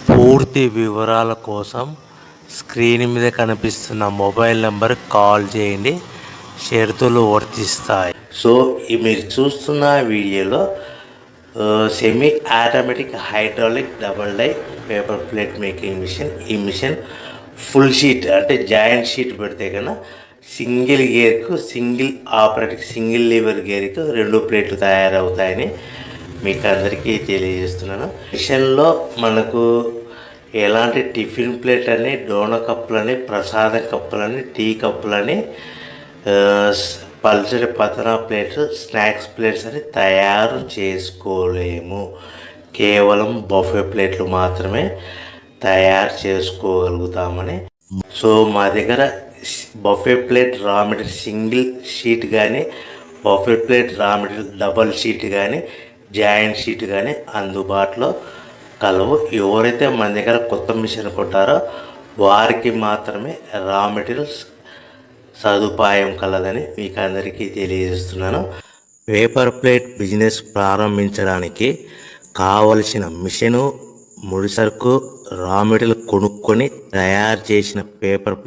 పూర్తి వివరాల కోసం స్క్రీన్ మీద కనిపిస్తున్న మొబైల్ నెంబర్ కాల్ చేయండి. షరతులు వర్తిస్తాయి. సో మీరు చూస్తున్న వీడియోలో semi automatic hydraulic double die paper plate making machine. ఈ మిషన్ ఫుల్ షీట్ అంటే జాయింట్ షీట్ పెడితే కన్నా సింగిల్ గేర్కు సింగిల్ ఆపరేటింగ్ సింగిల్ లీవర్ గేర్కు 2 ప్లేట్లు తయారవుతాయని మీకు అందరికీ తెలియజేస్తున్నాను. మిషన్లో మనకు ఎలాంటి టిఫిన్ ప్లేట్ అని, డోన కప్పులని, ప్రసాదం కప్పులని, టీ కప్పులని, పల్చడి పతన ప్లేట్స్, స్నాక్స్ ప్లేట్స్ అని తయారు చేసుకోలేము. కేవలం బఫే ప్లేట్లు మాత్రమే తయారు చేసుకోగలుగుతామని. సో మా దగ్గర buffet plate raw material single sheet కానీ, buffet plate raw material double sheet కానీ, జాయింట్ షీట్ కానీ అందుబాటులో కలవు. ఎవరైతే మన దగ్గర కొత్త మిషన్ కొంటారో వారికి మాత్రమే రా మెటీరియల్స్ సదుపాయం కలదని మీకు అందరికీ తెలియజేస్తున్నాను. పేపర్ ప్లేట్ బిజినెస్ ప్రారంభించడానికి కావలసిన మిషను, ముడిసరుకు, రా మెటీరియల్ కొనుక్కొని తయారు చేసిన పేపర్ ప్లేట్